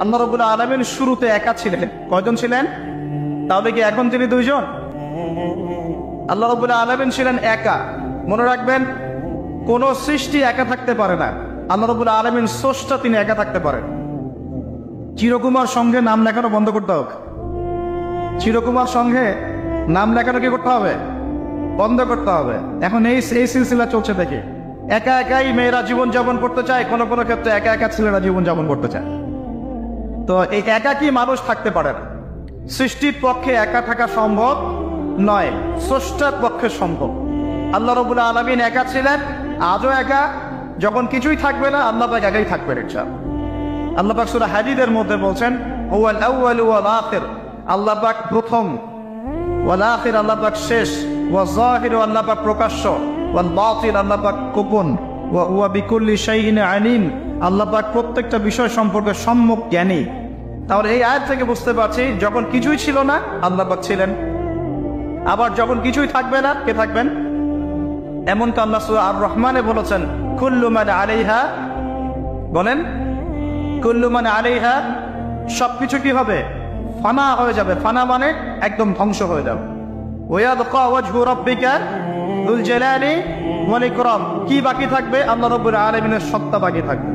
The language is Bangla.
আল্লাহ রাব্বুল আলামিন শুরুতে একা ছিলেন। কয়জন ছিলেন? তাহলে কি এখন তিনি দুইজন? আল্লাহ রাব্বুল আলামিন ছিলেন একা। মনে রাখবেন, কোন সৃষ্টি একা থাকতে পারে না। আল্লাহ রাব্বুল আলামিন স্রষ্টা, তিনি একা থাকতে পারেন। চিরকুমার সংঘে নাম লেখানো বন্ধ করতে হবে। চিরকুমার সংঘে নাম লেখানো কি করতে হবে? বন্ধ করতে হবে। এখন এই সিলসিলা চলছে দেখে একা একাই মেয়েরা জীবন যাপন করতে চায়, কোনো কোনো ক্ষেত্রে একা একা ছেলেরা জীবন যাপন করতে চায়। তো এই একাকী মানুষ থাকতে পারে না। সৃষ্টির পক্ষে একা থাকা সম্ভব নয়, স্রষ্টার পক্ষে সম্ভব। আল্লাহ রাব্বুল আলামিন একা ছিলেন, আজও একা। যখন কিছুই থাকবে না, আল্লাহ পাক একাই থাকবেন ইনশাআল্লাহ। আল্লাহ পাক সূরা হাদীদের মধ্যে বলছেন, হুয়াল আউয়াল ওয়াল আখির, আল্লাহ পাক প্রথম, ওয়াল আখির আল্লাহ পাক শেষ, ওয়াল যাহির আল্লাহ পাক প্রকাশ্য, ওয়াল বাতিন আল্লাহ পাক গোপন, ওয়া হুয়া বিকুল্লি শাইইন আলিম, আল্লাহ পাক প্রত্যেকটা বিষয় সম্পর্কে সম্যক জ্ঞানী। তাহলে এই আয়াত থেকে বুঝতে পারছি, যখন কিছুই ছিল না আল্লাহ পাক ছিলেন, আবার যখন কিছুই থাকবে না কে থাকবেন? এমনটা আল্লাহ সূরা আর রহমানে বলেছেন, কুল্লু মান আলাইহা, বলেন কুল্লু মান আলাইহা, সবকিছু কি হবে? ফানা হয়ে যাবে। ফানা মানে একদম ধ্বংস হয়ে যাবে। ওয়ায়াবকা ওয়াজহু রাব্বিকা যুল জালালি ওয়াল ইকরাম, কি বাকি থাকবে? আল্লাহ রাব্বুল আলামিনের সত্তা বাকি থাকবে।